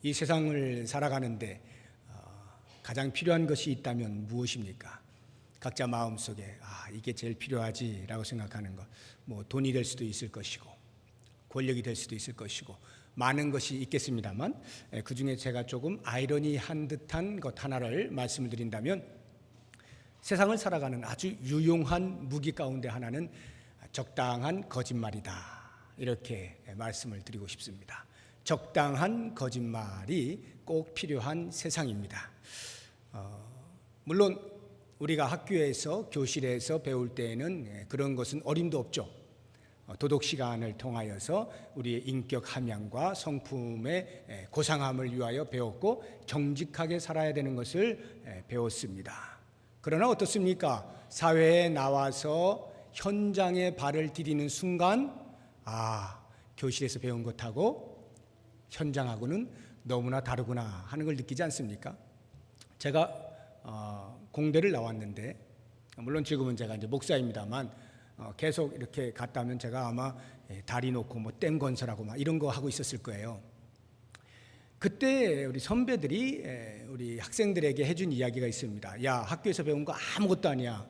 이 세상을 살아가는데 가장 필요한 것이 있다면 무엇입니까? 각자 마음속에 이게 제일 필요하지라고 생각하는 것, 뭐 돈이 될 수도 있을 것이고 권력이 될 수도 있을 것이고 많은 것이 있겠습니다만, 그 중에 제가 조금 아이러니한 듯한 것 하나를 말씀을 드린다면, 세상을 살아가는 아주 유용한 무기 가운데 하나는 적당한 거짓말이다, 이렇게 말씀을 드리고 싶습니다. 적당한 거짓말이 꼭 필요한 세상입니다. 물론 우리가 학교에서 교실에서 배울 때에는 그런 것은 어림도 없죠. 도덕 시간을 통하여서 우리의 인격 함양과 성품의 고상함을 위하여 배웠고 정직하게 살아야 되는 것을 배웠습니다. 그러나 어떻습니까? 사회에 나와서 현장에 발을 디디는 순간 교실에서 배운 것하고 현장하고는 너무나 다르구나 하는 걸 느끼지 않습니까? 제가 공대를 나왔는데, 물론 지금은 제가 이제 목사입니다만 계속 이렇게 갔다면 제가 아마 다리 놓고 뭐 댐 건설하고 막 이런 거 하고 있었을 거예요. 그때 우리 선배들이 우리 학생들에게 해준 이야기가 있습니다. 야, 학교에서 배운 거 아무것도 아니야.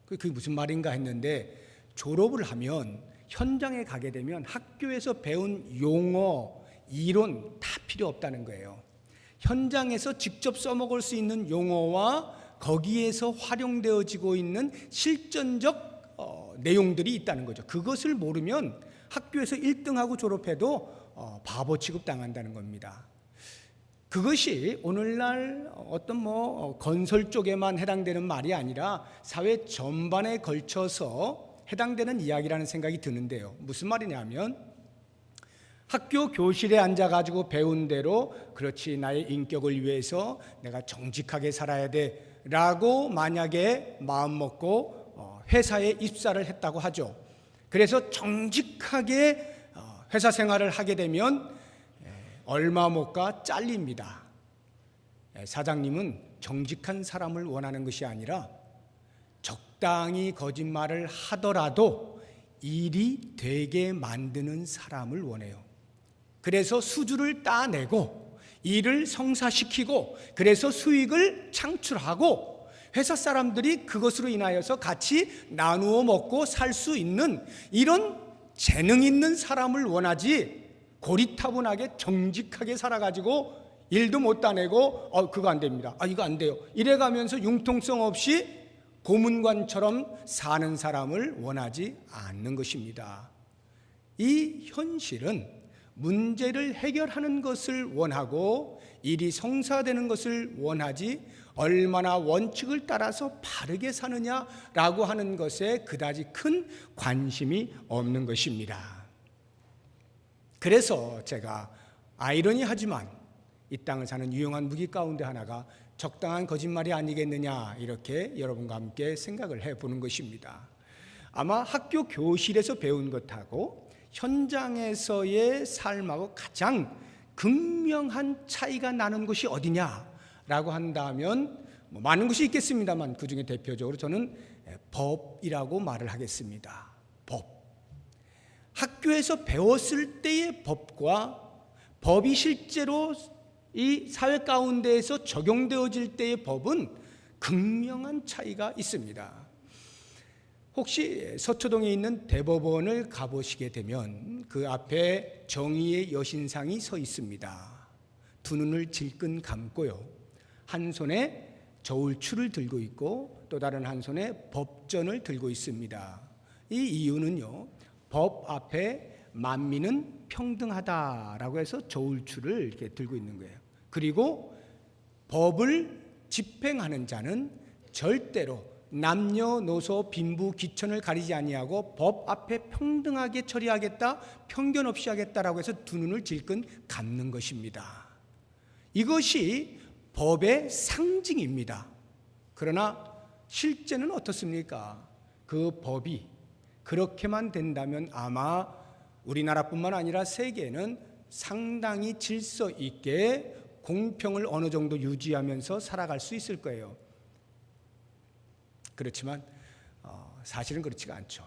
그게 무슨 말인가 했는데, 졸업을 하면 현장에 가게 되면 학교에서 배운 용어, 이론 다 필요 없다는 거예요. 현장에서 직접 써먹을 수 있는 용어와 거기에서 활용되어지고 있는 실전적 내용들이 있다는 거죠. 그것을 모르면 학교에서 1등하고 졸업해도 바보 취급 당한다는 겁니다. 그것이 오늘날 어떤 건설 쪽에만 해당되는 말이 아니라 사회 전반에 걸쳐서 해당되는 이야기라는 생각이 드는데요. 무슨 말이냐면, 학교 교실에 앉아가지고 배운 대로 그렇지, 나의 인격을 위해서 내가 정직하게 살아야 돼 라고 만약에 마음먹고 회사에 입사를 했다고 하죠. 그래서 정직하게 회사 생활을 하게 되면 얼마 못 가 잘립니다. 사장님은 정직한 사람을 원하는 것이 아니라 적당히 거짓말을 하더라도 일이 되게 만드는 사람을 원해요. 그래서 수주를 따내고 일을 성사시키고 그래서 수익을 창출하고 회사 사람들이 그것으로 인하여서 같이 나누어 먹고 살 수 있는 이런 재능 있는 사람을 원하지, 고리타분하게 정직하게 살아가지고 일도 못 따내고 그거 안 됩니다, 이거 안 돼요, 이래가면서 융통성 없이 고문관처럼 사는 사람을 원하지 않는 것입니다. 이 현실은 문제를 해결하는 것을 원하고 일이 성사되는 것을 원하지 얼마나 원칙을 따라서 바르게 사느냐라고 하는 것에 그다지 큰 관심이 없는 것입니다. 그래서 제가 아이러니하지만 이 땅을 사는 유용한 무기 가운데 하나가 적당한 거짓말이 아니겠느냐, 이렇게 여러분과 함께 생각을 해보는 것입니다. 아마 학교 교실에서 배운 것하고 현장에서의 삶하고 가장 극명한 차이가 나는 것이 어디냐라고 한다면 많은 것이 있겠습니다만 그 중에 대표적으로 저는 법이라고 말을 하겠습니다. 법. 학교에서 배웠을 때의 법과 법이 실제로 이 사회 가운데에서 적용되어질 때의 법은 극명한 차이가 있습니다. 혹시 서초동에 있는 대법원을 가보시게 되면 그 앞에 정의의 여신상이 서 있습니다. 두 눈을 질끈 감고요, 한 손에 저울추를 들고 있고 또 다른 한 손에 법전을 들고 있습니다. 이 이유는요, 법 앞에 만민은 평등하다라고 해서 저울추를 이렇게 들고 있는 거예요. 그리고 법을 집행하는 자는 절대로 남녀노소 빈부 귀천을 가리지 아니하고 법 앞에 평등하게 처리하겠다, 편견 없이 하겠다라고 해서 두 눈을 질끈 감는 것입니다. 이것이 법의 상징입니다. 그러나 실제는 어떻습니까? 그 법이 그렇게만 된다면 아마 우리나라뿐만 아니라 세계는 상당히 질서 있게 공평을 어느 정도 유지하면서 살아갈 수 있을 거예요. 그렇지만 사실은 그렇지가 않죠.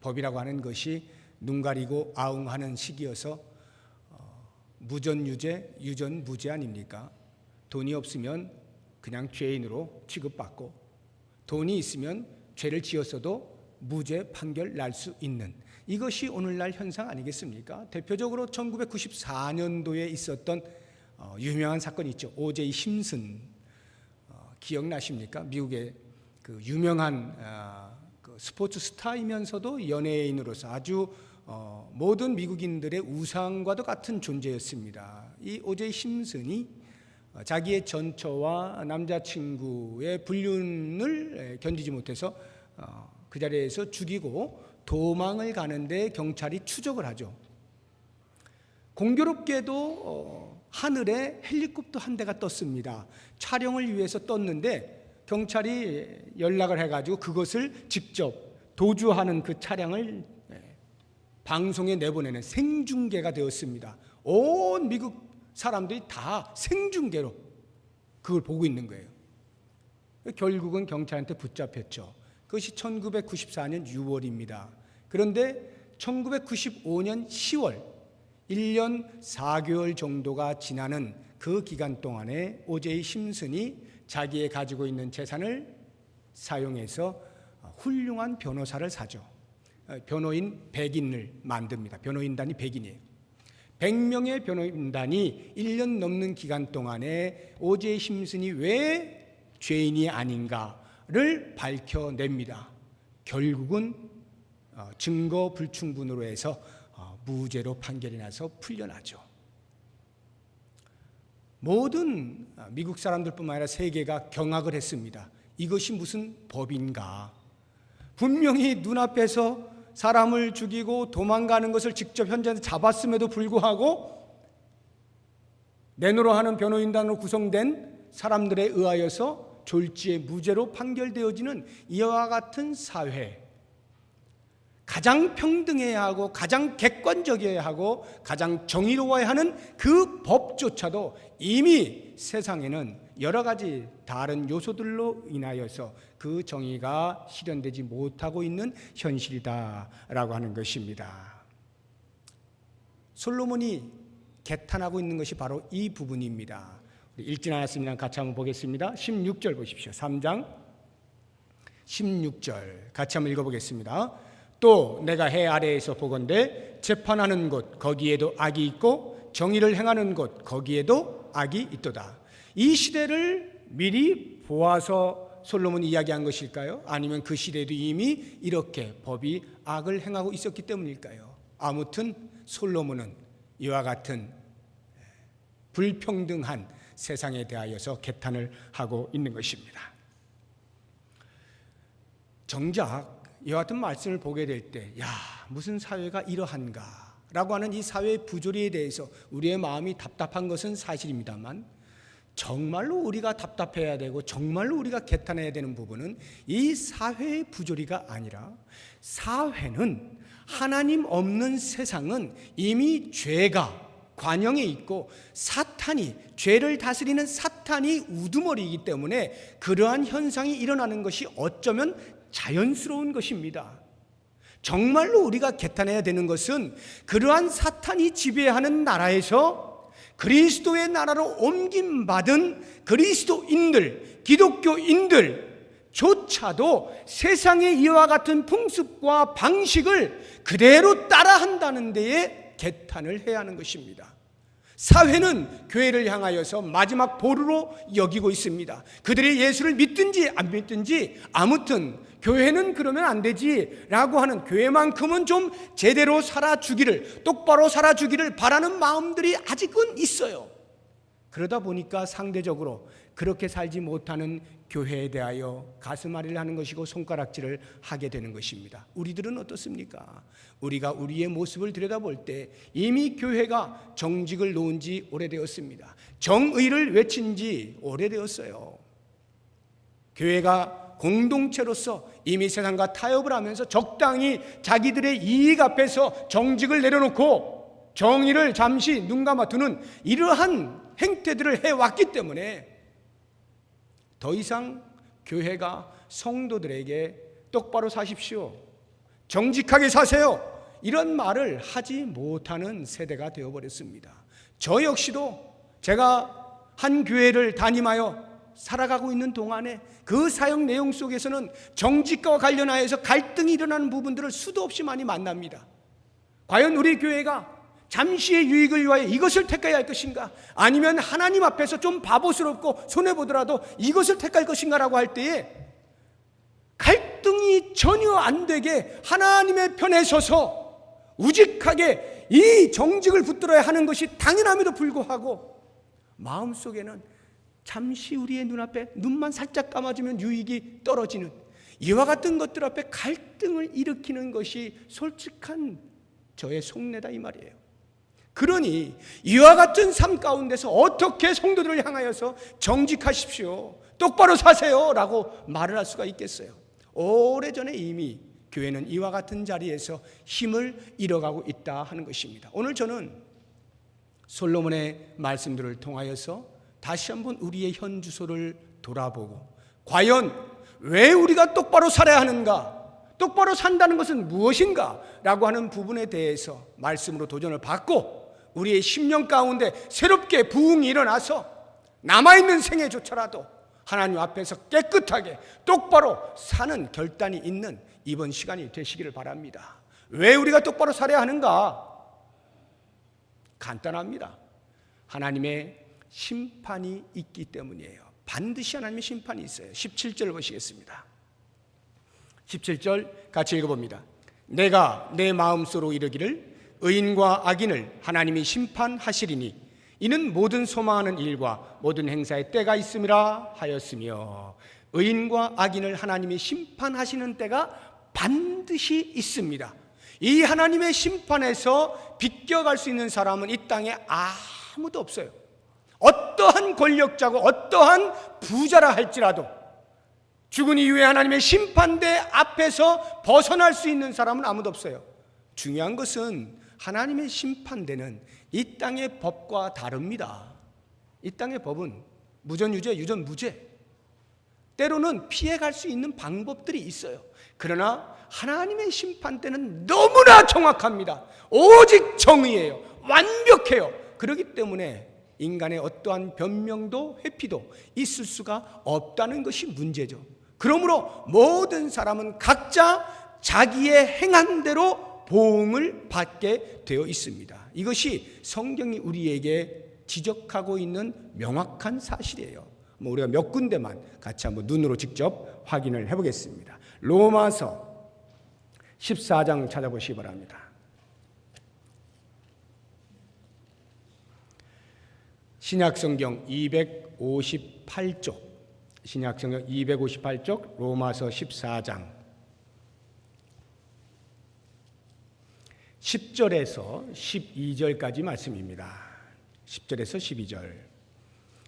법이라고 하는 것이 눈 가리고 아웅하는 시기여서 무전유죄, 유전무죄 아닙니까? 돈이 없으면 그냥 죄인으로 취급받고 돈이 있으면 죄를 지었어도 무죄 판결 날 수 있는, 이것이 오늘날 현상 아니겠습니까? 대표적으로 1994년도에 있었던 유명한 사건이 있죠. 오제이 심슨, 기억나십니까? 미국의 그 유명한 그 스포츠 스타이면서도 연예인으로서 아주 모든 미국인들의 우상과도 같은 존재였습니다. 이 오제이 심슨이 자기의 전처와 남자친구의 불륜을 견디지 못해서 그 자리에서 죽이고 도망을 가는데 경찰이 추적을 하죠. 공교롭게도 하늘에 헬리콥터 한 대가 떴습니다. 촬영을 위해서 떴는데 경찰이 연락을 해가지고 그것을 직접 도주하는 그 차량을 방송에 내보내는 생중계가 되었습니다. 온 미국 사람들이 다 생중계로 그걸 보고 있는 거예요. 결국은 경찰한테 붙잡혔죠. 그것이 1994년 6월입니다. 그런데 1995년 10월, 1년 4개월 정도가 지나는 그 기간 동안에 오제이 심슨이 자기의 가지고 있는 재산을 사용해서 훌륭한 변호사를 사죠. 변호인 100인을 만듭니다. 변호인단이 100인이에요. 100명의 변호인단이 1년 넘는 기간 동안에 오제이 심슨이 왜 죄인이 아닌가를 밝혀냅니다. 결국은 증거 불충분으로 해서 무죄로 판결이 나서 풀려나죠. 모든 미국 사람들뿐만 아니라 세계가 경악을 했습니다. 이것이 무슨 법인가? 분명히 눈앞에서 사람을 죽이고 도망가는 것을 직접 현장에서 잡았음에도 불구하고 내노라 하는 변호인단으로 구성된 사람들에 의하여서 졸지에 무죄로 판결되어지는 이와 같은 사회, 가장 평등해야 하고 가장 객관적이어야 하고 가장 정의로워야 하는 그 법조차도 이미 세상에는 여러 가지 다른 요소들로 인하여서 그 정의가 실현되지 못하고 있는 현실이다라고 하는 것입니다. 솔로몬이 개탄하고 있는 것이 바로 이 부분입니다. 읽진 않았습니다. 같이 한번 보겠습니다. 16절 보십시오. 3장 16절 같이 한번 읽어보겠습니다. 또 내가 해 아래에서 보건대 재판하는 곳 거기에도 악이 있고 정의를 행하는 곳 거기에도 악이 있도다. 이 시대를 미리 보아서 솔로몬이 이야기한 것일까요? 아니면 그 시대에도 이미 이렇게 법이 악을 행하고 있었기 때문일까요? 아무튼 솔로몬은 이와 같은 불평등한 세상에 대하여서 개탄을 하고 있는 것입니다. 정작 이와 같은 말씀을 보게 될 때, 무슨 사회가 이러한가 라고 하는 이 사회의 부조리에 대해서 우리의 마음이 답답한 것은 사실입니다만, 정말로 우리가 답답해야 되고 정말로 우리가 개탄해야 되는 부분은 이 사회의 부조리가 아니라, 사회는 하나님 없는 세상은 이미 죄가 관영에 있고 사탄이, 죄를 다스리는 사탄이 우두머리이기 때문에 그러한 현상이 일어나는 것이 어쩌면 자연스러운 것입니다. 정말로 우리가 개탄해야 되는 것은 그러한 사탄이 지배하는 나라에서 그리스도의 나라로 옮김받은 그리스도인들, 기독교인들조차도 세상의 이와 같은 풍습과 방식을 그대로 따라한다는 데에 개탄을 해야 하는 것입니다. 사회는 교회를 향하여서 마지막 보루로 여기고 있습니다. 그들이 예수를 믿든지 안 믿든지 아무튼 교회는 그러면 안 되지 라고 하는, 교회만큼은 좀 제대로 살아주기를, 똑바로 살아주기를 바라는 마음들이 아직은 있어요. 그러다 보니까 상대적으로 그렇게 살지 못하는 교회에 대하여 가슴앓이를 하는 것이고 손가락질을 하게 되는 것입니다. 우리들은 어떻습니까? 우리가 우리의 모습을 들여다볼 때 이미 교회가 정직을 놓은 지 오래되었습니다. 정의를 외친 지 오래되었어요. 교회가 공동체로서 이미 세상과 타협을 하면서 적당히 자기들의 이익 앞에서 정직을 내려놓고 정의를 잠시 눈 감아두는 이러한 행태들을 해왔기 때문에 더 이상 교회가 성도들에게 똑바로 사십시오, 정직하게 사세요, 이런 말을 하지 못하는 세대가 되어버렸습니다. 저 역시도 제가 한 교회를 담임하여 살아가고 있는 동안에 그 사역 내용 속에서는 정직과 관련하여서 갈등이 일어나는 부분들을 수도 없이 많이 만납니다. 과연 우리 교회가 잠시의 유익을 위하여 이것을 택해야 할 것인가, 아니면 하나님 앞에서 좀 바보스럽고 손해보더라도 이것을 택할 것인가 라고 할 때에 갈등이 전혀 안 되게 하나님의 편에 서서 우직하게 이 정직을 붙들어야 하는 것이 당연함에도 불구하고 마음속에는 잠시 우리의 눈앞에 눈만 살짝 감아주면 유익이 떨어지는 이와 같은 것들 앞에 갈등을 일으키는 것이 솔직한 저의 속내다 이 말이에요. 그러니 이와 같은 삶 가운데서 어떻게 성도들을 향하여서 정직하십시오, 똑바로 사세요 라고 말을 할 수가 있겠어요? 오래전에 이미 교회는 이와 같은 자리에서 힘을 잃어가고 있다 하는 것입니다. 오늘 저는 솔로몬의 말씀들을 통하여서 다시 한번 우리의 현 주소를 돌아보고, 과연 왜 우리가 똑바로 살아야 하는가, 똑바로 산다는 것은 무엇인가 라고 하는 부분에 대해서 말씀으로 도전을 받고 우리의 심령 가운데 새롭게 부흥이 일어나서 남아있는 생애조차라도 하나님 앞에서 깨끗하게 똑바로 사는 결단이 있는 이번 시간이 되시기를 바랍니다. 왜 우리가 똑바로 살아야 하는가? 간단합니다. 하나님의 심판이 있기 때문이에요. 반드시 하나님의 심판이 있어요. 17절 보시겠습니다. 17절 같이 읽어봅니다. 내가 내 마음속으로 이르기를 의인과 악인을 하나님이 심판하시리니 이는 모든 소망하는 일과 모든 행사의 때가 있음이라 하였으며, 의인과 악인을 하나님이 심판하시는 때가 반드시 있습니다. 이 하나님의 심판에서 비껴갈 수 있는 사람은 이 땅에 아무도 없어요. 어떠한 권력자고 어떠한 부자라 할지라도 죽은 이후에 하나님의 심판대 앞에서 벗어날 수 있는 사람은 아무도 없어요. 중요한 것은 하나님의 심판대는 이 땅의 법과 다릅니다. 이 땅의 법은 무전유죄, 유전무죄, 때로는 피해갈 수 있는 방법들이 있어요. 그러나 하나님의 심판대는 너무나 정확합니다. 오직 정의예요. 완벽해요. 그렇기 때문에 인간의 어떠한 변명도 회피도 있을 수가 없다는 것이 문제죠. 그러므로 모든 사람은 각자 자기의 행한 대로 보응을 받게 되어 있습니다. 이것이 성경이 우리에게 지적하고 있는 명확한 사실이에요. 우리가 몇 군데만 같이 한번 눈으로 직접 확인을 해보겠습니다. 로마서 14장 찾아보시기 바랍니다. 신약성경 258쪽, 신약성경 258쪽 로마서 14장 10절에서 12절까지 말씀입니다. 10절에서 12절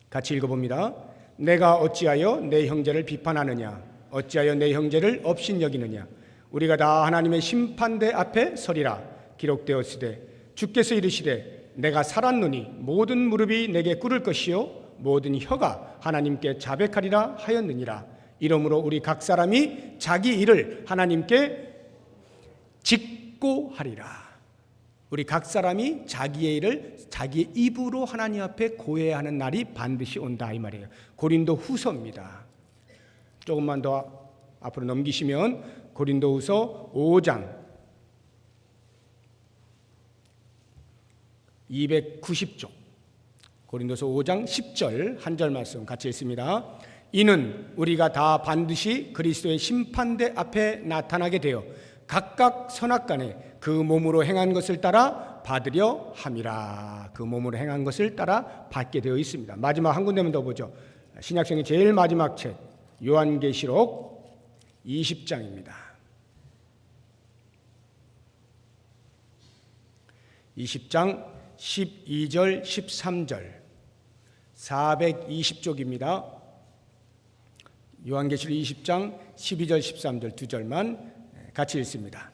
같이 읽어봅니다. 내가 어찌하여 내 형제를 비판하느냐, 어찌하여 내 형제를 업신여기느냐. 우리가 다 하나님의 심판대 앞에 서리라. 기록되었으되 주께서 이르시되 내가 살았노니 모든 무릎이 내게 꿇을 것이요 모든 혀가 하나님께 자백하리라 하였느니라. 이러므로 우리 각 사람이 자기 일을 하나님께 직고하리라. 우리 각 사람이 자기의 일을 자기의 입으로 하나님 앞에 고해야 하는 날이 반드시 온다 이 말이에요. 고린도 후서입니다. 조금만 더 앞으로 넘기시면 고린도 후서 5장 290쪽 고린도서 5장 10절 한 절 말씀 같이 읽습니다. 이는 우리가 다 반드시 그리스도의 심판대 앞에 나타나게 되어 각각 선악간에 그 몸으로 행한 것을 따라 받으려 함이라. 그 몸으로 행한 것을 따라 받게 되어 있습니다. 마지막 한 군데만 더 보죠. 신약성의 제일 마지막 책 요한계시록 20장입니다. 20장 12절 13절 420쪽입니다. 요한계시록 20장 12절 13절 두 절만 같이 읽습니다.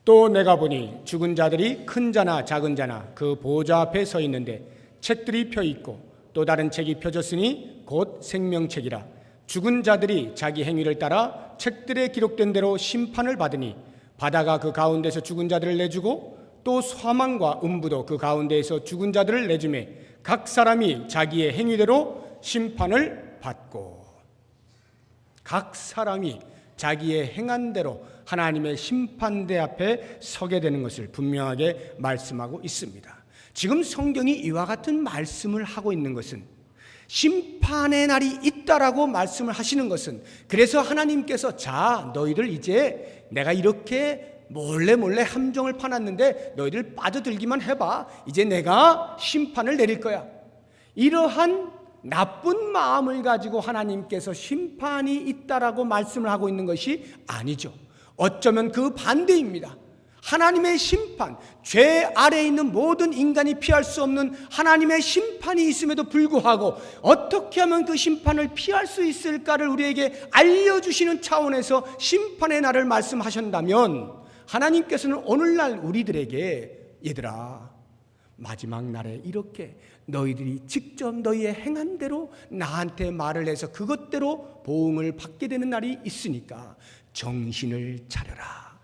또 내가 보니 죽은 자들이 큰 자나 작은 자나 그 보좌 앞에 서 있는데 책들이 펴 있고 또 다른 책이 펴졌으니 곧 생명책이라. 죽은 자들이 자기 행위를 따라 책들에 기록된 대로 심판을 받으니 바다가 그 가운데서 죽은 자들을 내주고 또 사망과 음부도 그 가운데에서 죽은 자들을 내주매 각 사람이 자기의 행위대로 심판을 받고, 각 사람이 자기의 행한 대로 하나님의 심판대 앞에 서게 되는 것을 분명하게 말씀하고 있습니다. 지금 성경이 이와 같은 말씀을 하고 있는 것은, 심판의 날이 있다라고 말씀을 하시는 것은, 그래서 하나님께서 자, 너희들 이제 내가 이렇게 몰래 함정을 파놨는데 너희들 빠져들기만 해봐, 이제 내가 심판을 내릴 거야, 이러한 나쁜 마음을 가지고 하나님께서 심판이 있다라고 말씀을 하고 있는 것이 아니죠. 어쩌면 그 반대입니다. 하나님의 심판, 죄 아래에 있는 모든 인간이 피할 수 없는 하나님의 심판이 있음에도 불구하고 어떻게 하면 그 심판을 피할 수 있을까를 우리에게 알려주시는 차원에서 심판의 날을 말씀하신다면, 하나님께서는 오늘날 우리들에게 얘들아, 마지막 날에 이렇게 너희들이 직접 너희의 행한 대로 나한테 말을 해서 그것대로 보응을 받게 되는 날이 있으니까 정신을 차려라,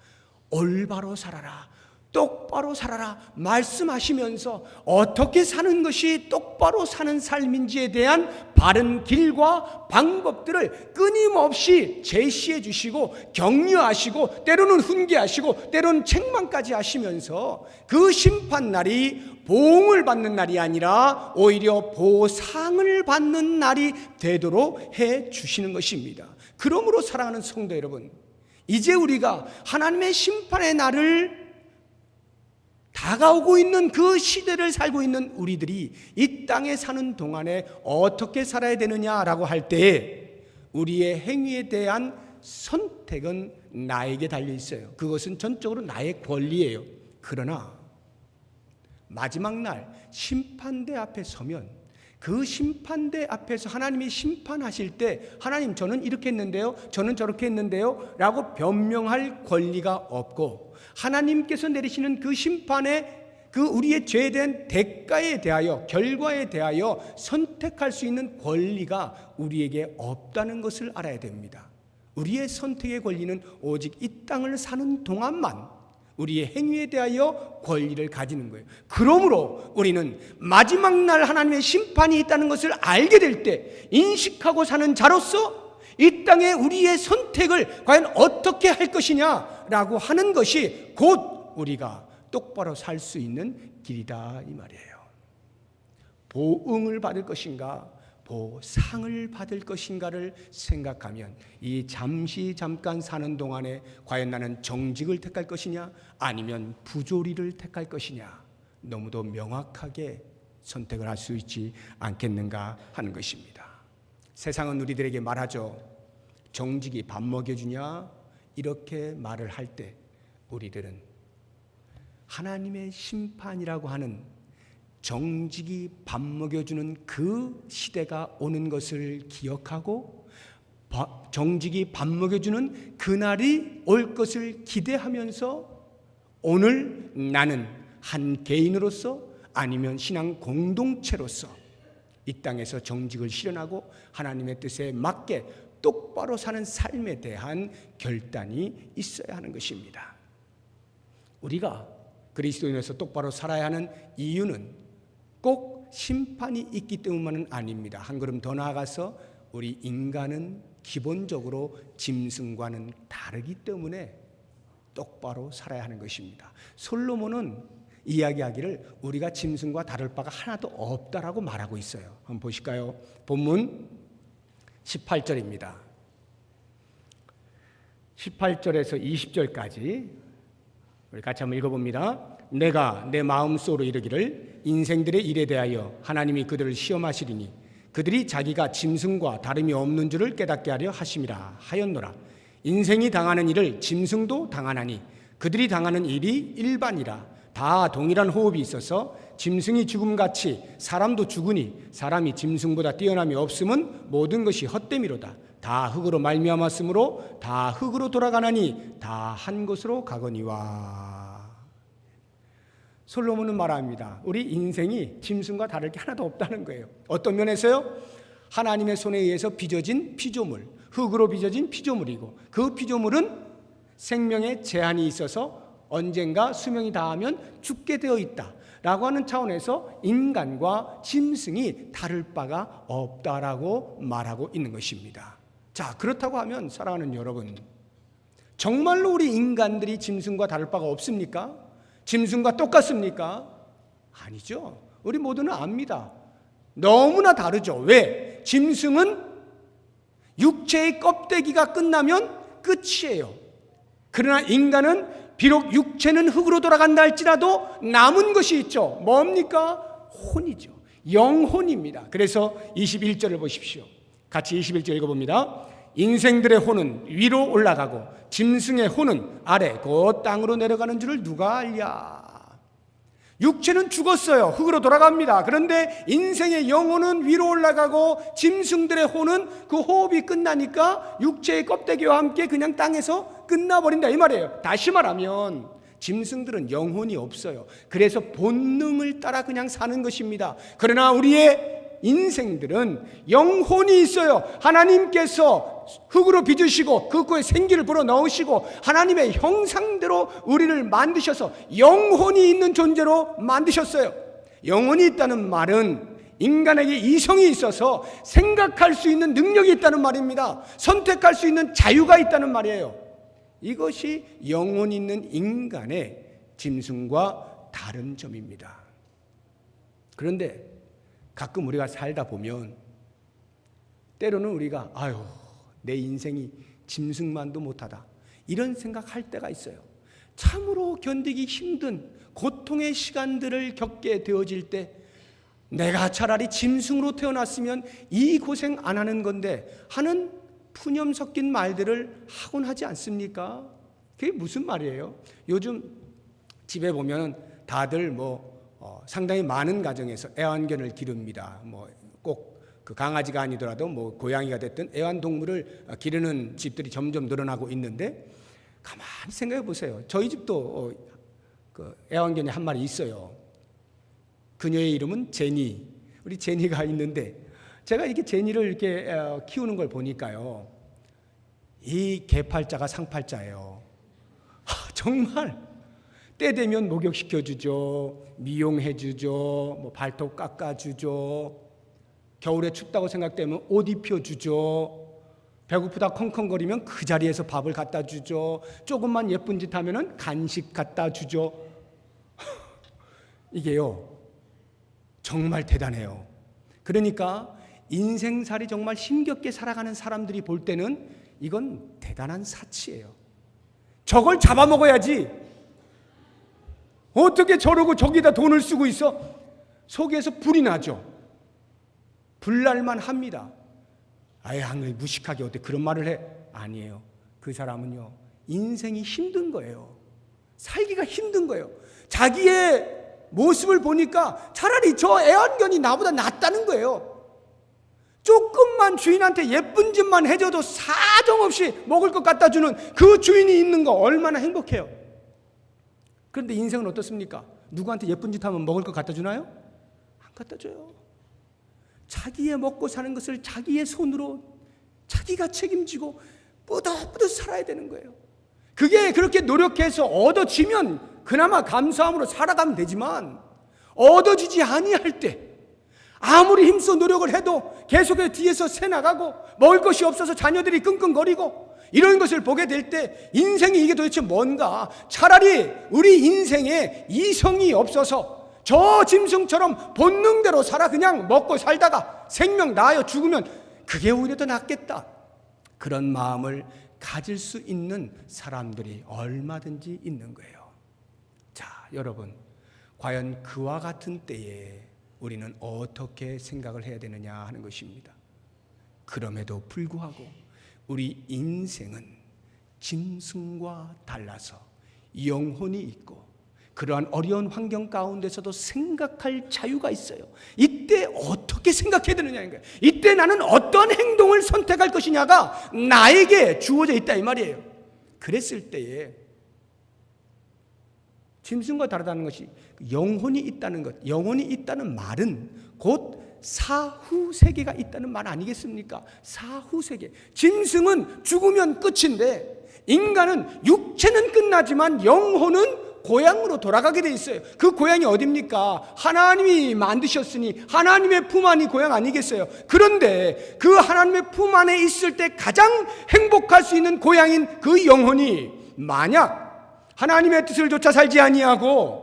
올바로 살아라, 똑바로 살아라 말씀하시면서 어떻게 사는 것이 똑바로 사는 삶인지에 대한 바른 길과 방법들을 끊임없이 제시해 주시고 격려하시고 때로는 훈계하시고 때로는 책망까지 하시면서 그 심판날이 보응을 받는 날이 아니라 오히려 보상을 받는 날이 되도록 해 주시는 것입니다. 그러므로 사랑하는 성도 여러분, 이제 우리가 하나님의 심판의 날을 다가오고 있는 그 시대를 살고 있는 우리들이 이 땅에 사는 동안에 어떻게 살아야 되느냐라고 할 때에 우리의 행위에 대한 선택은 나에게 달려 있어요. 그것은 전적으로 나의 권리예요. 그러나 마지막 날 심판대 앞에 서면 그 심판대 앞에서 하나님이 심판하실 때 하나님 저는 이렇게 했는데요, 저는 저렇게 했는데요 라고 변명할 권리가 없고, 하나님께서 내리시는 그 심판에 그 우리의 죄에 대한 대가에 대하여 결과에 대하여 선택할 수 있는 권리가 우리에게 없다는 것을 알아야 됩니다. 우리의 선택의 권리는 오직 이 땅을 사는 동안만 우리의 행위에 대하여 권리를 가지는 거예요. 그러므로 우리는 마지막 날 하나님의 심판이 있다는 것을 알게 될 때 인식하고 사는 자로서 이 땅에 우리의 선택을 과연 어떻게 할 것이냐라고 하는 것이 곧 우리가 똑바로 살 수 있는 길이다 이 말이에요. 보응을 받을 것인가 보상을 받을 것인가를 생각하면 이 잠깐 사는 동안에 과연 나는 정직을 택할 것이냐 아니면 부조리를 택할 것이냐 너무도 명확하게 선택을 할 수 있지 않겠는가 하는 것입니다. 세상은 우리들에게 말하죠. 정직이 밥 먹여주냐 이렇게 말을 할 때 우리들은 하나님의 심판이라고 하는 정직이 밥 먹여주는 그 시대가 오는 것을 기억하고 정직이 밥 먹여주는 그날이 올 것을 기대하면서 오늘 나는 한 개인으로서 아니면 신앙 공동체로서 이 땅에서 정직을 실현하고 하나님의 뜻에 맞게 똑바로 사는 삶에 대한 결단이 있어야 하는 것입니다. 우리가 그리스도인으로서 똑바로 살아야 하는 이유는 꼭 심판이 있기 때문만은 아닙니다. 한 걸음 더 나아가서 우리 인간은 기본적으로 짐승과는 다르기 때문에 똑바로 살아야 하는 것입니다. 솔로몬은 이야기하기를 우리가 짐승과 다를 바가 하나도 없다라고 말하고 있어요. 한번 보실까요? 본문 18절입니다. 18절에서 20절까지 우리 같이 한번 읽어봅니다. 내가 내 마음속으로 이르기를 인생들의 일에 대하여 하나님이 그들을 시험하시리니 그들이 자기가 짐승과 다름이 없는 줄을 깨닫게 하려 하심이라 하였노라. 인생이 당하는 일을 짐승도 당하나니 그들이 당하는 일이 일반이라. 다 동일한 호흡이 있어서 짐승이 죽음같이 사람도 죽으니 사람이 짐승보다 뛰어남이 없음은 모든 것이 헛됨이로다. 다 흙으로 말미암았으므로 다 흙으로 돌아가나니 다 한 곳으로 가거니와. 솔로몬은 말합니다. 우리 인생이 짐승과 다를 게 하나도 없다는 거예요. 어떤 면에서요? 하나님의 손에 의해서 빚어진 피조물, 흙으로 빚어진 피조물이고 그 피조물은 생명에 제한이 있어서 언젠가 수명이 다하면 죽게 되어 있다 라고 하는 차원에서 인간과 짐승이 다를 바가 없다라고 말하고 있는 것입니다. 자, 그렇다고 하면 사랑하는 여러분, 정말로 우리 인간들이 짐승과 다를 바가 없습니까? 짐승과 똑같습니까? 아니죠. 우리 모두는 압니다. 너무나 다르죠. 왜? 짐승은 육체의 껍데기가 끝나면 끝이에요. 그러나 인간은 비록 육체는 흙으로 돌아간다 할지라도 남은 것이 있죠. 뭡니까? 혼이죠. 영혼입니다. 그래서 21절을 보십시오. 같이 21절 읽어봅니다. 인생들의 혼은 위로 올라가고 짐승의 혼은 아래 곧 땅으로 내려가는 줄을 누가 알랴. 육체는 죽었어요. 흙으로 돌아갑니다. 그런데 인생의 영혼은 위로 올라가고 짐승들의 혼은 그 호흡이 끝나니까 육체의 껍데기와 함께 그냥 땅에서 끝나버린다 이 말이에요. 다시 말하면 짐승들은 영혼이 없어요. 그래서 본능을 따라 그냥 사는 것입니다. 그러나 우리의 인생들은 영혼이 있어요. 하나님께서 흙으로 빚으시고 그 코에 생기를 불어넣으시고 하나님의 형상대로 우리를 만드셔서 영혼이 있는 존재로 만드셨어요. 영혼이 있다는 말은 인간에게 이성이 있어서 생각할 수 있는 능력이 있다는 말입니다. 선택할 수 있는 자유가 있다는 말이에요. 이것이 영혼 있는 인간의 짐승과 다른 점입니다. 그런데 가끔 우리가 살다 보면 때로는 우리가 아유 내 인생이 짐승만도 못하다 이런 생각할 때가 있어요. 참으로 견디기 힘든 고통의 시간들을 겪게 되어질 때 내가 차라리 짐승으로 태어났으면 이 고생 안 하는 건데 하는 푸념 섞인 말들을 하곤 하지 않습니까? 그게 무슨 말이에요? 요즘 집에 보면 다들 상당히 많은 가정에서 애완견을 기릅니다. 꼭 그 강아지가 아니더라도 고양이가 됐든 애완동물을 기르는 집들이 점점 늘어나고 있는데 가만히 생각해 보세요. 저희 집도 그 애완견이 한 마리 있어요. 그녀의 이름은 제니. 우리 제니가 있는데 제가 이렇게 제니를 이렇게 키우는 걸 보니까요. 이 개팔자가 상팔자예요. 정말 때 되면 목욕시켜주죠. 미용해주죠. 발톱 깎아주죠. 겨울에 춥다고 생각되면 옷 입혀주죠. 배고프다 컹컹거리면 그 자리에서 밥을 갖다 주죠. 조금만 예쁜 짓 하면 간식 갖다 주죠. 이게요 정말 대단해요. 그러니까 인생살이 정말 힘겹게 살아가는 사람들이 볼 때는 이건 대단한 사치예요. 저걸 잡아먹어야지. 어떻게 저러고 저기다 돈을 쓰고 있어? 속에서 불이 나죠. 불날만 합니다. 아예 한글 무식하게 어떻게 그런 말을 해? 아니에요. 그 사람은요 인생이 힘든 거예요. 살기가 힘든 거예요. 자기의 모습을 보니까 차라리 저 애완견이 나보다 낫다는 거예요. 조금만 주인한테 예쁜 짓만 해줘도 사정없이 먹을 것 갖다 주는 그 주인이 있는 거 얼마나 행복해요. 그런데 인생은 어떻습니까? 누구한테 예쁜 짓 하면 먹을 것 갖다 주나요? 안 갖다 줘요. 자기의 먹고 사는 것을 자기의 손으로 자기가 책임지고 뿌듯뿌듯 살아야 되는 거예요. 그게 그렇게 노력해서 얻어지면 그나마 감사함으로 살아가면 되지만 얻어지지 아니할 때 아무리 힘써 노력을 해도 계속해서 뒤에서 새나가고 먹을 것이 없어서 자녀들이 끙끙거리고 이런 것을 보게 될 때 인생이 이게 도대체 뭔가. 차라리 우리 인생에 이성이 없어서 저 짐승처럼 본능대로 살아 그냥 먹고 살다가 생명 나아요 죽으면 그게 오히려 더 낫겠다. 그런 마음을 가질 수 있는 사람들이 얼마든지 있는 거예요. 자, 여러분, 과연 그와 같은 때에 우리는 어떻게 생각을 해야 되느냐 하는 것입니다. 그럼에도 불구하고 우리 인생은 짐승과 달라서 영혼이 있고 그러한 어려운 환경 가운데서도 생각할 자유가 있어요. 이때 어떻게 생각해야 되느냐는 거예요. 이때 나는 어떤 행동을 선택할 것이냐가 나에게 주어져 있다 이 말이에요. 그랬을 때에 짐승과 다르다는 것이 영혼이 있다는 것, 영혼이 있다는 말은 곧 사후 세계가 있다는 말 아니겠습니까? 사후 세계. 짐승은 죽으면 끝인데 인간은 육체는 끝나지만 영혼은 고향으로 돌아가게 돼 있어요. 그 고향이 어딥니까? 하나님이 만드셨으니 하나님의 품 안이 고향 아니겠어요? 그런데 그 하나님의 품 안에 있을 때 가장 행복할 수 있는 고향인 그 영혼이 만약 하나님의 뜻을 좇아 살지 아니하고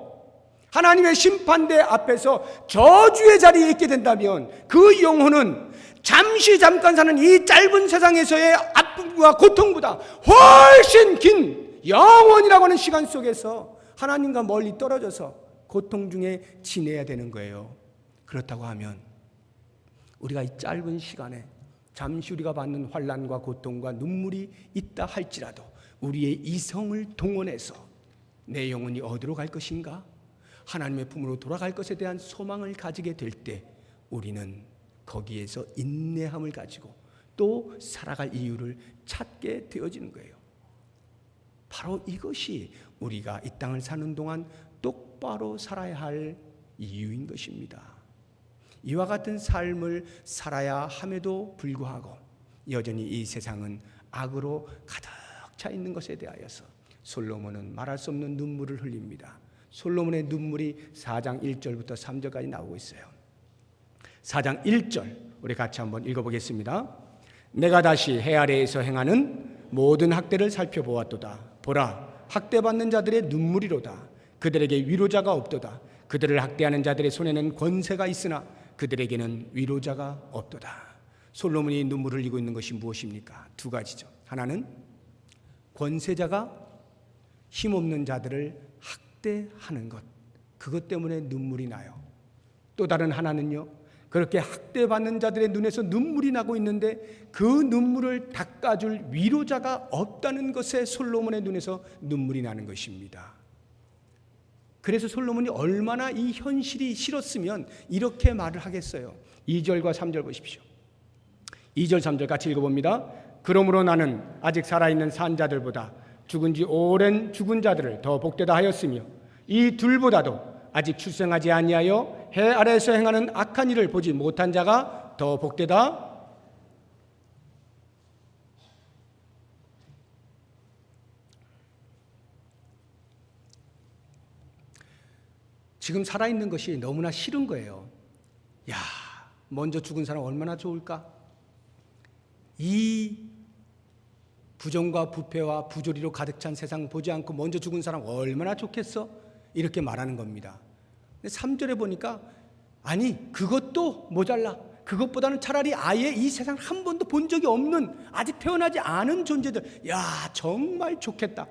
하나님의 심판대 앞에서 저주의 자리에 있게 된다면 그 영혼은 잠깐 사는 이 짧은 세상에서의 아픔과 고통보다 훨씬 긴 영원이라고 하는 시간 속에서 하나님과 멀리 떨어져서 고통 중에 지내야 되는 거예요. 그렇다고 하면 우리가 이 짧은 시간에 잠시 우리가 받는 환난과 고통과 눈물이 있다 할지라도 우리의 이성을 동원해서 내 영혼이 어디로 갈 것인가? 하나님의 품으로 돌아갈 것에 대한 소망을 가지게 될 때 우리는 거기에서 인내함을 가지고 또 살아갈 이유를 찾게 되어지는 거예요. 바로 이것이 우리가 이 땅을 사는 동안 똑바로 살아야 할 이유인 것입니다. 이와 같은 삶을 살아야 함에도 불구하고 여전히 이 세상은 악으로 가득 차 있는 것에 대하여서 솔로몬은 말할 수 없는 눈물을 흘립니다. 솔로몬의 눈물이 4장 1절부터 3절까지 나오고 있어요. 4장 1절 우리 같이 한번 읽어보겠습니다. 내가 다시 해 아래에서 행하는 모든 학대를 살펴보았도다. 보라, 학대받는 자들의 눈물이로다. 그들에게 위로자가 없도다. 그들을 학대하는 자들의 손에는 권세가 있으나 그들에게는 위로자가 없도다. 솔로몬이 눈물을 흘리고 있는 것이 무엇입니까? 두 가지죠. 하나는 권세자가 힘없는 자들을 학대하는 것, 그것 때문에 눈물이 나요. 또 다른 하나는요, 그렇게 학대받는 자들의 눈에서 눈물이 나고 있는데 그 눈물을 닦아줄 위로자가 없다는 것에 솔로몬의 눈에서 눈물이 나는 것입니다. 그래서 솔로몬이 얼마나 이 현실이 싫었으면 이렇게 말을 하겠어요. 2절과 3절 보십시오. 2절 3절 같이 읽어봅니다. 그러므로 나는 아직 살아있는 산 자들보다 죽은 지 오랜 죽은 자들을 더 복되다 하였으며 이 둘보다도 아직 출생하지 아니하여 해 아래에서 행하는 악한 일을 보지 못한 자가 더 복되다. 지금 살아있는 것이 너무나 싫은 거예요. 야, 먼저 죽은 사람 얼마나 좋을까? 이 부정과 부패와 부조리로 가득 찬 세상 보지 않고 먼저 죽은 사람 얼마나 좋겠어? 이렇게 말하는 겁니다. 근데 3절에 보니까 아니 그것도 모자라. 그것보다는 차라리 아예 이 세상 한 번도 본 적이 없는 아직 태어나지 않은 존재들, 야 정말 좋겠다.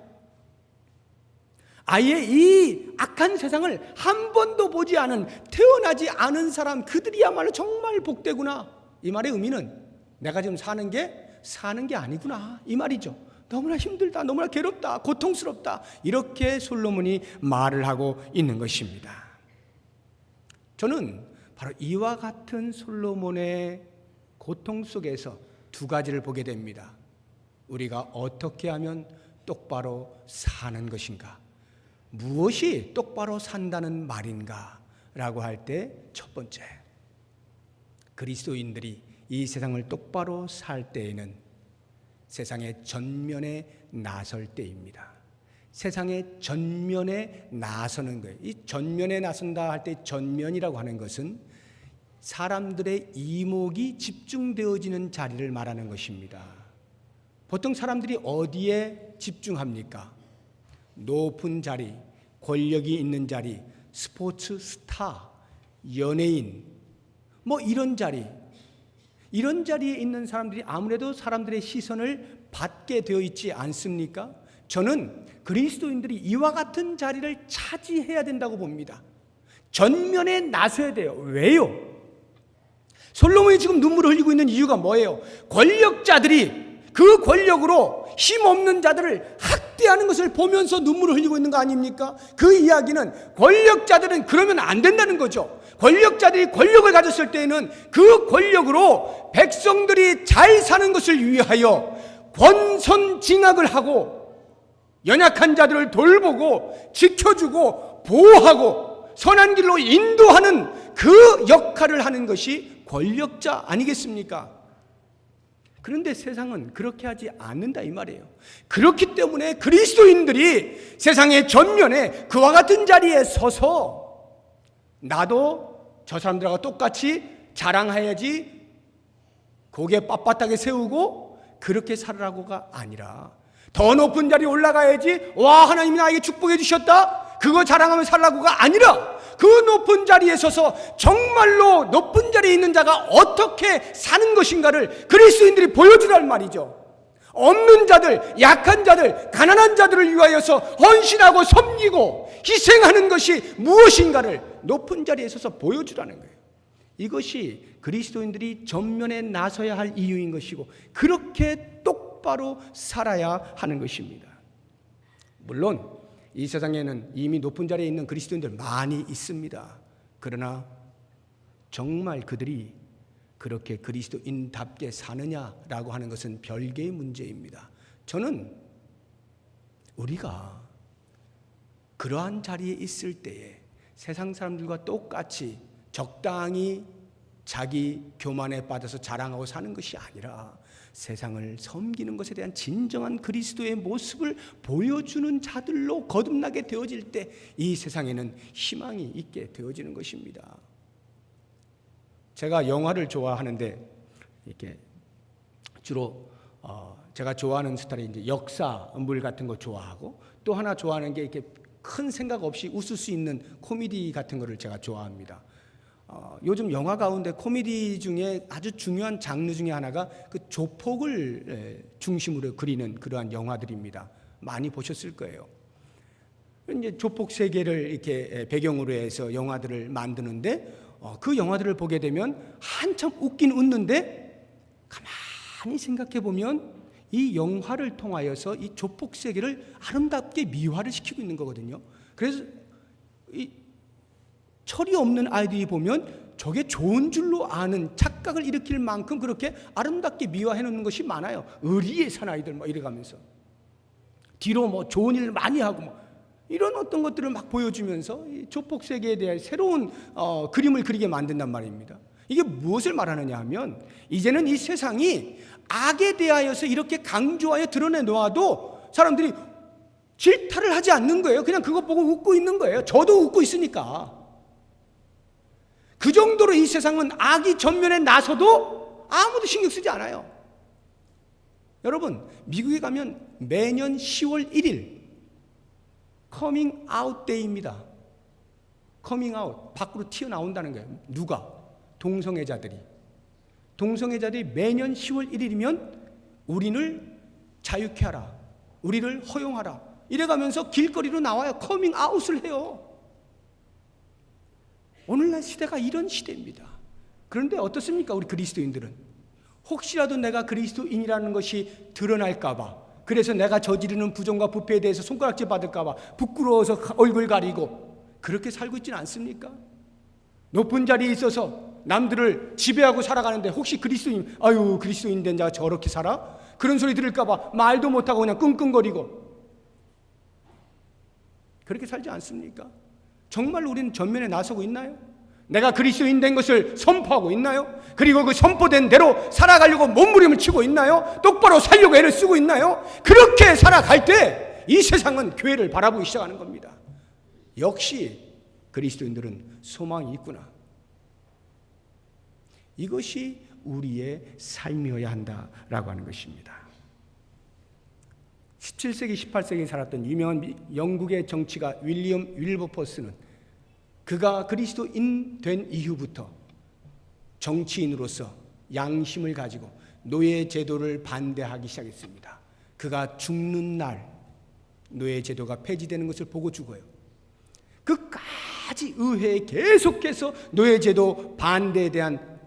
아예 이 악한 세상을 한 번도 보지 않은 태어나지 않은 사람, 그들이야말로 정말 복되구나. 이 말의 의미는 내가 지금 사는 게 아니구나 이 말이죠. 너무나 힘들다, 너무나 괴롭다, 고통스럽다, 이렇게 솔로몬이 말을 하고 있는 것입니다. 저는 바로 이와 같은 솔로몬의 고통 속에서 두 가지를 보게 됩니다. 우리가 어떻게 하면 똑바로 사는 것인가, 무엇이 똑바로 산다는 말인가 라고 할 때 첫 번째, 그리스도인들이 이 세상을 똑바로 살 때에는 세상의 전면에 나설 때입니다. 세상의 전면에 나서는 거예요. 이 전면에 나선다 할 때 전면이라고 하는 것은 사람들의 이목이 집중되어지는 자리를 말하는 것입니다. 보통 사람들이 어디에 집중합니까? 높은 자리, 권력이 있는 자리, 스포츠 스타, 연예인, 뭐 이런 자리에 있는 사람들이 아무래도 사람들의 시선을 받게 되어 있지 않습니까? 저는 그리스도인들이 이와 같은 자리를 차지해야 된다고 봅니다. 전면에 나서야 돼요. 왜요? 솔로몬이 지금 눈물을 흘리고 있는 이유가 뭐예요? 권력자들이 그 권력으로 힘없는 자들을 학대하는 것을 보면서 눈물을 흘리고 있는 거 아닙니까? 그 이야기는 권력자들은 그러면 안 된다는 거죠. 권력자들이 권력을 가졌을 때에는 그 권력으로 백성들이 잘 사는 것을 위하여 권선징악을 하고 연약한 자들을 돌보고 지켜주고 보호하고 선한 길로 인도하는 그 역할을 하는 것이 권력자 아니겠습니까? 그런데 세상은 그렇게 하지 않는다 이 말이에요. 그렇기 때문에 그리스도인들이 세상의 전면에 그와 같은 자리에 서서 나도 저 사람들하고 똑같이 자랑해야지, 고개 빳빳하게 세우고 그렇게 살으라고가 아니라 더 높은 자리에 올라가야지, 와 하나님이 나에게 축복해 주셨다, 그거 자랑하며 살라고가 아니라 그 높은 자리에 서서 정말로 높은 자리에 있는 자가 어떻게 사는 것인가를 그리스도인들이 보여주란 말이죠. 없는 자들, 약한 자들, 가난한 자들을 위하여서 헌신하고 섬기고 희생하는 것이 무엇인가를 높은 자리에 서서 보여주라는 거예요. 이것이 그리스도인들이 전면에 나서야 할 이유인 것이고, 그렇게 똑바로 살아야 하는 것입니다. 물론 이 세상에는 이미 높은 자리에 있는 그리스도인들 많이 있습니다. 그러나 정말 그들이 그렇게 그리스도인답게 사느냐라고 하는 것은 별개의 문제입니다. 저는 우리가 그러한 자리에 있을 때에 세상 사람들과 똑같이 적당히 자기 교만에 빠져서 자랑하고 사는 것이 아니라 세상을 섬기는 것에 대한 진정한 그리스도의 모습을 보여주는 자들로 거듭나게 되어질 때 이 세상에는 희망이 있게 되어지는 것입니다. 제가 영화를 좋아하는데 이렇게 주로 제가 좋아하는 스타일이 이제 역사물 같은 거 좋아하고, 또 하나 좋아하는 게 이렇게 큰 생각 없이 웃을 수 있는 코미디 같은 거를 제가 좋아합니다. 요즘 영화 가운데 코미디 중에 아주 중요한 장르 중에 하나가 그 조폭을 중심으로 그리는 그러한 영화들입니다. 많이 보셨을 거예요. 이제 조폭 세계를 이렇게 배경으로 해서 영화들을 만드는데 그 영화들을 보게 되면 한참 웃긴 웃는데 가만히 생각해 보면 이 영화를 통하여서 이 조폭 세계를 아름답게 미화를 시키고 있는 거거든요. 그래서 이 철이 없는 아이들이 보면 저게 좋은 줄로 아는 착각을 일으킬 만큼 그렇게 아름답게 미화해 놓는 것이 많아요. 의리의 사나이들 뭐 이래가면서 뒤로 뭐 좋은 일 많이 하고 뭐 이런 어떤 것들을 막 보여주면서 이 조폭 세계에 대한 새로운 그림을 그리게 만든단 말입니다. 이게 무엇을 말하느냐 하면, 이제는 이 세상이 악에 대하여서 이렇게 강조하여 드러내 놓아도 사람들이 질타를 하지 않는 거예요. 그냥 그것 보고 웃고 있는 거예요. 저도 웃고 있으니까. 그 정도로 이 세상은 악이 전면에 나서도 아무도 신경 쓰지 않아요. 여러분, 미국에 가면 매년 10월 1일 커밍 아웃 데이입니다. 커밍 아웃, 밖으로 튀어나온다는 거예요. 누가? 동성애자들이 매년 10월 1일이면 우리를 자유케 하라, 우리를 허용하라 이래가면서 길거리로 나와요. 커밍 아웃을 해요. 오늘날 시대가 이런 시대입니다. 그런데 어떻습니까? 우리 그리스도인들은 혹시라도 내가 그리스도인이라는 것이 드러날까 봐, 그래서 내가 저지르는 부정과 부패에 대해서 손가락질 받을까 봐 부끄러워서 얼굴 가리고 그렇게 살고 있지는 않습니까? 높은 자리에 있어서 남들을 지배하고 살아가는데 혹시 그리스도인, 아유 그리스도인 된 자가 저렇게 살아? 그런 소리 들을까 봐 말도 못하고 그냥 끙끙거리고 그렇게 살지 않습니까? 정말 우리는 전면에 나서고 있나요? 내가 그리스도인 된 것을 선포하고 있나요? 그리고 그 선포된 대로 살아가려고 몸부림을 치고 있나요? 똑바로 살려고 애를 쓰고 있나요? 그렇게 살아갈 때 이 세상은 교회를 바라보기 시작하는 겁니다. 역시 그리스도인들은 소망이 있구나. 이것이 우리의 삶이어야 한다라고 하는 것입니다. 17세기, 18세기에 살았던 유명한 영국의 정치가 윌리엄 윌버포스는 그가 그리스도인 된 이후부터 정치인으로서 양심을 가지고 노예 제도를 반대하기 시작했습니다. 그가 죽는 날 노예 제도가 폐지되는 것을 보고 죽어요. 끝까지 의회에 계속해서 노예 제도 반대에 대한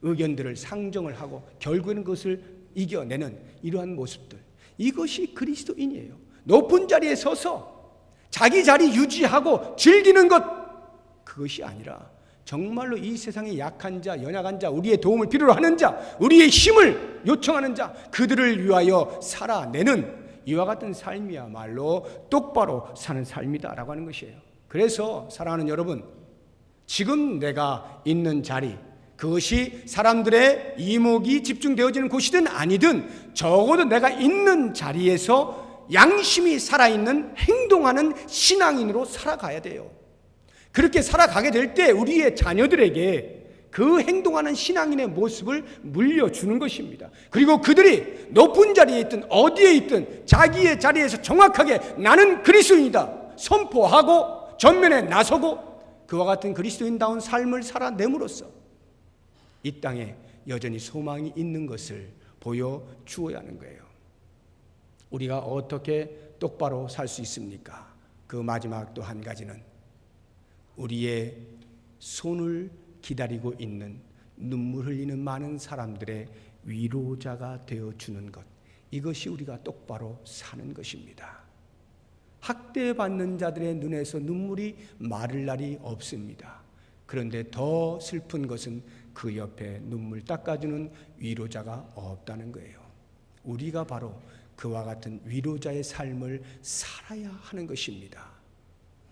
의견들을 상정을 하고 결국에는 그것을 이겨내는 이러한 모습들, 이것이 그리스도인이에요. 높은 자리에 서서 자기 자리 유지하고 즐기는 것, 그것이 아니라 정말로 이 세상의 약한 자, 연약한 자, 우리의 도움을 필요로 하는 자, 우리의 힘을 요청하는 자, 그들을 위하여 살아내는 이와 같은 삶이야말로 똑바로 사는 삶이다라고 하는 것이에요. 그래서 사랑하는 여러분, 지금 내가 있는 자리, 그것이 사람들의 이목이 집중되어지는 곳이든 아니든 적어도 내가 있는 자리에서 양심이 살아있는 행동하는 신앙인으로 살아가야 돼요. 그렇게 살아가게 될 때 우리의 자녀들에게 그 행동하는 신앙인의 모습을 물려주는 것입니다. 그리고 그들이 높은 자리에 있든 어디에 있든 자기의 자리에서 정확하게 나는 그리스도인이다 선포하고 전면에 나서고 그와 같은 그리스도인다운 삶을 살아냄으로써 이 땅에 여전히 소망이 있는 것을 보여주어야 하는 거예요. 우리가 어떻게 똑바로 살 수 있습니까? 그 마지막 또 한 가지는 우리의 손을 기다리고 있는 눈물 흘리는 많은 사람들의 위로자가 되어주는 것, 이것이 우리가 똑바로 사는 것입니다. 학대받는 자들의 눈에서 눈물이 마를 날이 없습니다. 그런데 더 슬픈 것은 그 옆에 눈물 닦아주는 위로자가 없다는 거예요. 우리가 바로 그와 같은 위로자의 삶을 살아야 하는 것입니다.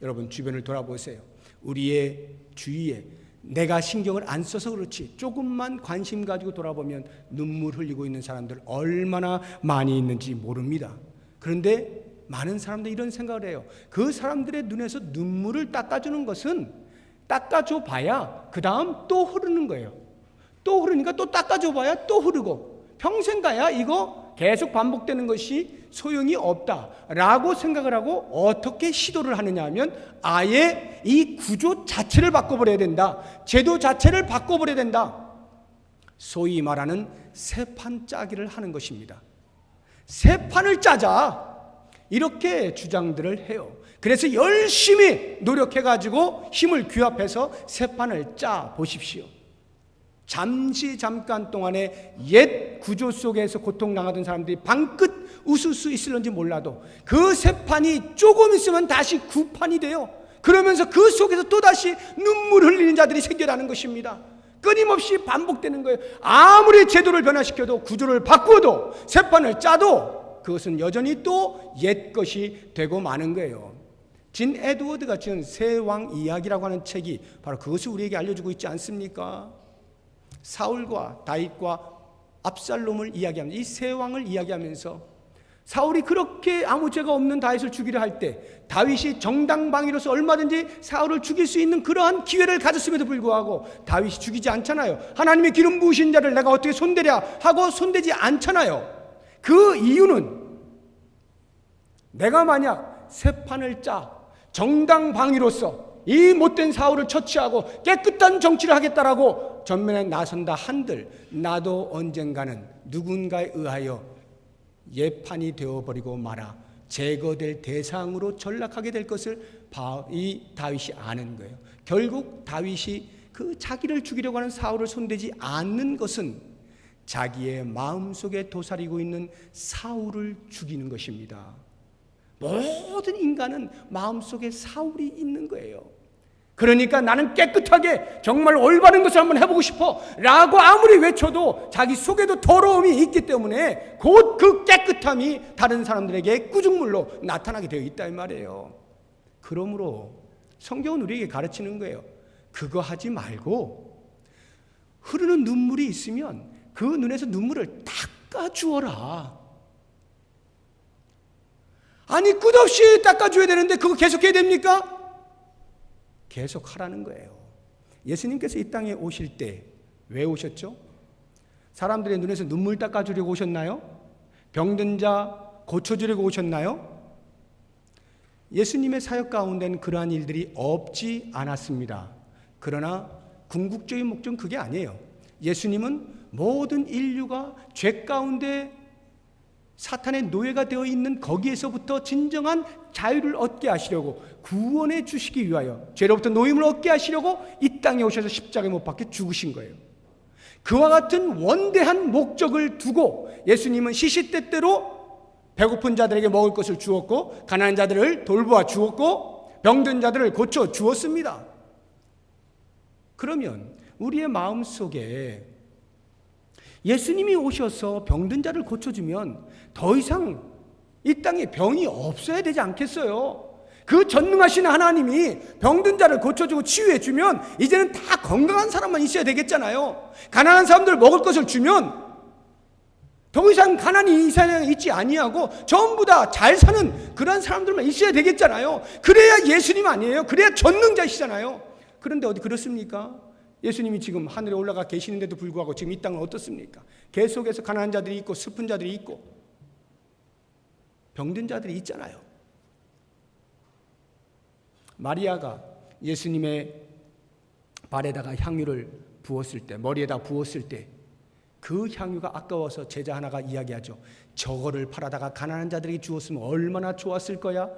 여러분 주변을 돌아보세요. 우리의 주위에 내가 신경을 안 써서 그렇지 조금만 관심 가지고 돌아보면 눈물 흘리고 있는 사람들 얼마나 많이 있는지 모릅니다. 그런데 많은 사람들이 이런 생각을 해요. 그 사람들의 눈에서 눈물을 닦아주는 것은 닦아줘 봐야 그 다음 또 흐르는 거예요. 또 흐르니까 또 닦아줘 봐야 또 흐르고 평생 가야 이거 계속 반복되는 것이 소용이 없다라고 생각을 하고 어떻게 시도를 하느냐 하면 아예 이 구조 자체를 바꿔버려야 된다. 제도 자체를 바꿔버려야 된다. 소위 말하는 새판 짜기를 하는 것입니다. 새판을 짜자 이렇게 주장들을 해요. 그래서 열심히 노력해가지고 힘을 규합해서 새판을 짜 보십시오. 잠깐 동안에 옛 구조 속에서 고통당하던 사람들이 방긋 웃을 수 있을런지 몰라도 그 새판이 조금 있으면 다시 구판이 돼요. 그러면서 그 속에서 또다시 눈물 흘리는 자들이 생겨나는 것입니다. 끊임없이 반복되는 거예요. 아무리 제도를 변화시켜도 구조를 바꾸어도 새판을 짜도 그것은 여전히 또 옛 것이 되고 마는 거예요. 진 에드워드가 지은 새 왕 이야기라고 하는 책이 바로 그것을 우리에게 알려주고 있지 않습니까? 사울과 다윗과 압살롬을 이야기하면서 이 세 왕을 이야기하면서 사울이 그렇게 아무 죄가 없는 다윗을 죽이려 할 때 다윗이 정당방위로서 얼마든지 사울을 죽일 수 있는 그러한 기회를 가졌음에도 불구하고 다윗이 죽이지 않잖아요. 하나님의 기름 부으신 자를 내가 어떻게 손대랴 하고 손대지 않잖아요. 그 이유는 내가 만약 새판을 짜 정당방위로서 이 못된 사울을 처치하고 깨끗한 정치를 하겠다라고 전면에 나선다 한들 나도 언젠가는 누군가에 의하여 예판이 되어버리고 말아 제거될 대상으로 전락하게 될 것을 이 다윗이 아는 거예요. 결국 다윗이 그 자기를 죽이려고 하는 사울을 손대지 않는 것은 자기의 마음속에 도사리고 있는 사울을 죽이는 것입니다. 모든 인간은 마음속에 사울이 있는 거예요. 그러니까 나는 깨끗하게 정말 올바른 것을 한번 해보고 싶어 라고 아무리 외쳐도 자기 속에도 더러움이 있기 때문에 곧 그 깨끗함이 다른 사람들에게 꾸중물로 나타나게 되어 있다 이 말이에요. 그러므로 성경은 우리에게 가르치는 거예요. 그거 하지 말고 흐르는 눈물이 있으면 그 눈에서 눈물을 닦아주어라. 아니 끝없이 닦아줘야 되는데 그거 계속해야 됩니까? 계속 하라는 거예요. 예수님께서 이 땅에 오실 때 왜 오셨죠? 사람들의 눈에서 눈물 닦아주려고 오셨나요? 병든 자 고쳐주려고 오셨나요? 예수님의 사역 가운데는 그러한 일들이 없지 않았습니다. 그러나 궁극적인 목적은 그게 아니에요. 예수님은 모든 인류가 죄 가운데 사탄의 노예가 되어 있는 거기에서부터 진정한 자유를 얻게 하시려고 구원해 주시기 위하여 죄로부터 노임을 얻게 하시려고 이 땅에 오셔서 십자가에 못 박혀 죽으신 거예요. 그와 같은 원대한 목적을 두고 예수님은 시시때때로 배고픈 자들에게 먹을 것을 주었고 가난한 자들을 돌보아 주었고 병든 자들을 고쳐 주었습니다. 그러면 우리의 마음속에 예수님이 오셔서 병든 자를 고쳐주면 더 이상 이 땅에 병이 없어야 되지 않겠어요? 그 전능하신 하나님이 병든 자를 고쳐주고 치유해주면 이제는 다 건강한 사람만 있어야 되겠잖아요. 가난한 사람들 먹을 것을 주면 더 이상 가난이 이 세상에 있지 아니하고 전부 다 잘 사는 그런 사람들만 있어야 되겠잖아요. 그래야 예수님 아니에요? 그래야 전능자시잖아요. 그런데 어디 그렇습니까? 예수님이 지금 하늘에 올라가 계시는데도 불구하고 지금 이 땅은 어떻습니까? 계속해서 가난한 자들이 있고 슬픈 자들이 있고 병든 자들이 있잖아요. 마리아가 예수님의 발에다가 향유를 부었을 때, 머리에다 부었을 때 그 향유가 아까워서 제자 하나가 이야기하죠. 저거를 팔아다가 가난한 자들에게 주었으면 얼마나 좋았을 거야?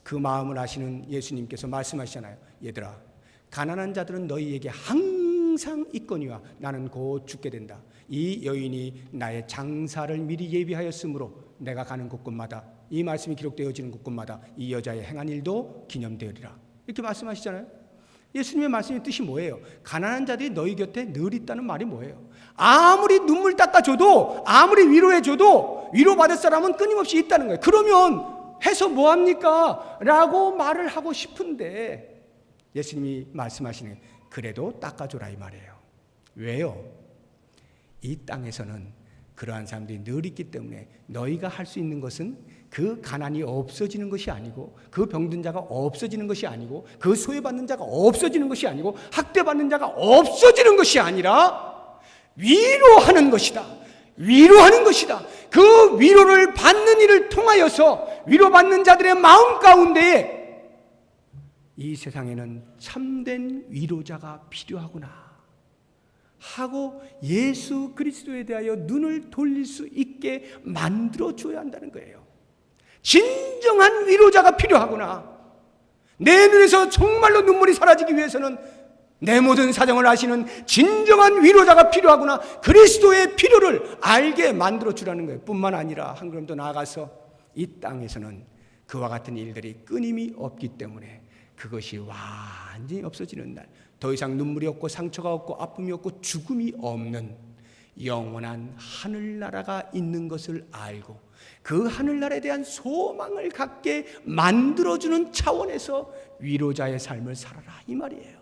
그 마음을 아시는 예수님께서 말씀하시잖아요. 얘들아, 가난한 자들은 너희에게 항상 있거니와 나는 곧 죽게 된다. 이 여인이 나의 장사를 미리 예비하였으므로 내가 가는 곳곳마다, 이 말씀이 기록되어지는 곳곳마다 이 여자의 행한 일도 기념되리라. 이렇게 말씀하시잖아요. 예수님의 말씀의 뜻이 뭐예요? 가난한 자들이 너희 곁에 늘 있다는 말이 뭐예요? 아무리 눈물 닦아줘도, 아무리 위로해줘도 위로받을 사람은 끊임없이 있다는 거예요. 그러면 해서 뭐합니까? 라고 말을 하고 싶은데 예수님이 말씀하시는 게 그래도 닦아줘라 이 말이에요. 왜요? 이 땅에서는 그러한 사람들이 늘 있기 때문에 너희가 할 수 있는 것은 그 가난이 없어지는 것이 아니고, 그 병든 자가 없어지는 것이 아니고, 그 소외받는 자가 없어지는 것이 아니고, 학대받는 자가 없어지는 것이 아니라 위로하는 것이다. 위로하는 것이다. 그 위로를 받는 일을 통하여서 위로받는 자들의 마음 가운데에 이 세상에는 참된 위로자가 필요하구나 하고 예수 그리스도에 대하여 눈을 돌릴 수 있게 만들어줘야 한다는 거예요. 진정한 위로자가 필요하구나. 내 눈에서 정말로 눈물이 사라지기 위해서는 내 모든 사정을 아시는 진정한 위로자가 필요하구나. 그리스도의 필요를 알게 만들어주라는 거예요. 뿐만 아니라 한 걸음 더 나아가서 이 땅에서는 그와 같은 일들이 끊임이 없기 때문에 그것이 완전히 없어지는 날, 더 이상 눈물이 없고 상처가 없고 아픔이 없고 죽음이 없는 영원한 하늘나라가 있는 것을 알고 그 하늘나라에 대한 소망을 갖게 만들어주는 차원에서 위로자의 삶을 살아라 이 말이에요.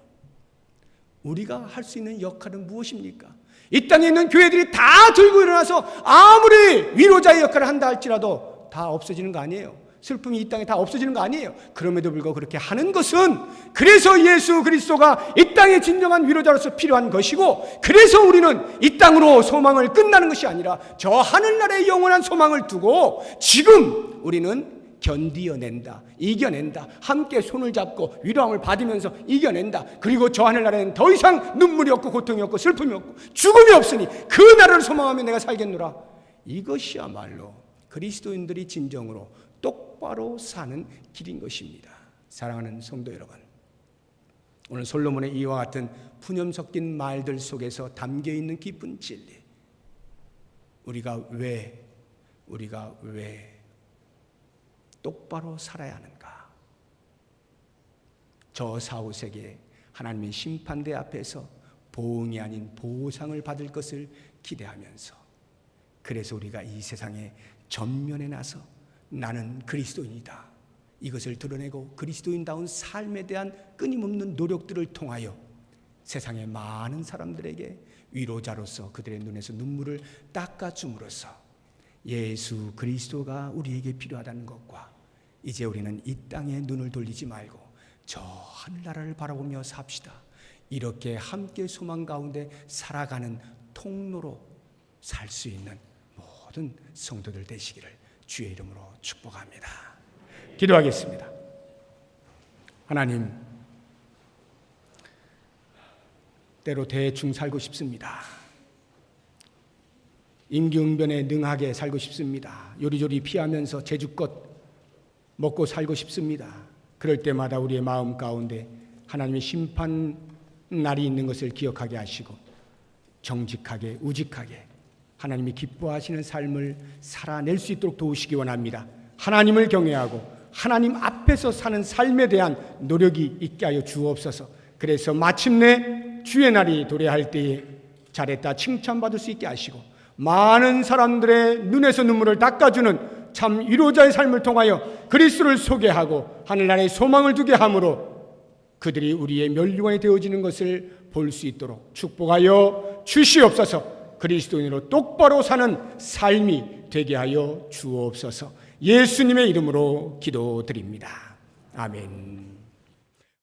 우리가 할 수 있는 역할은 무엇입니까? 이 땅에 있는 교회들이 다 들고 일어나서 아무리 위로자의 역할을 한다 할지라도 다 없어지는 거 아니에요. 슬픔이 이 땅에 다 없어지는 거 아니에요. 그럼에도 불구하고 그렇게 하는 것은 그래서 예수 그리스도가 이 땅의 진정한 위로자로서 필요한 것이고, 그래서 우리는 이 땅으로 소망을 끝나는 것이 아니라 저 하늘나라의 영원한 소망을 두고 지금 우리는 견디어낸다, 이겨낸다, 함께 손을 잡고 위로함을 받으면서 이겨낸다. 그리고 저 하늘나라에는 더 이상 눈물이 없고 고통이 없고 슬픔이 없고 죽음이 없으니 그 나라를 소망하며 내가 살겠노라. 이것이야말로 그리스도인들이 진정으로 똑바로 사는 길인 것입니다. 사랑하는 성도 여러분, 오늘 솔로몬의 이와 같은 푸념 섞인 말들 속에서 담겨있는 깊은 진리, 우리가 왜 똑바로 살아야 하는가? 저 사후세계 하나님의 심판대 앞에서 보응이 아닌 보상을 받을 것을 기대하면서, 그래서 우리가 이 세상에 전면에 나서 나는 그리스도인이다, 이것을 드러내고 그리스도인다운 삶에 대한 끊임없는 노력들을 통하여 세상의 많은 사람들에게 위로자로서 그들의 눈에서 눈물을 닦아줌으로써 예수 그리스도가 우리에게 필요하다는 것과, 이제 우리는 이 땅에 눈을 돌리지 말고 저 하늘나라를 바라보며 삽시다, 이렇게 함께 소망 가운데 살아가는 통로로 살 수 있는 모든 성도들 되시기를 주의 이름으로 축복합니다. 기도하겠습니다. 하나님, 때로 대충 살고 싶습니다. 임기응변에 능하게 살고 싶습니다. 요리조리 피하면서 제주껏 먹고 살고 싶습니다. 그럴 때마다 우리의 마음 가운데 하나님의 심판 날이 있는 것을 기억하게 하시고 정직하게 우직하게 하나님이 기뻐하시는 삶을 살아낼 수 있도록 도우시기 원합니다. 하나님을 경외하고 하나님 앞에서 사는 삶에 대한 노력이 있게 하여 주옵소서. 그래서 마침내 주의 날이 도래할 때에 잘했다 칭찬받을 수 있게 하시고 많은 사람들의 눈에서 눈물을 닦아주는 참 위로자의 삶을 통하여 그리스도를 소개하고 하늘나라의 소망을 두게 함으로 그들이 우리의 면류관이 되어지는 것을 볼 수 있도록 축복하여 주시옵소서. 그리스도인으로 똑바로 사는 삶이 되게 하여 주옵소서. 예수님의 이름으로 기도드립니다. 아멘.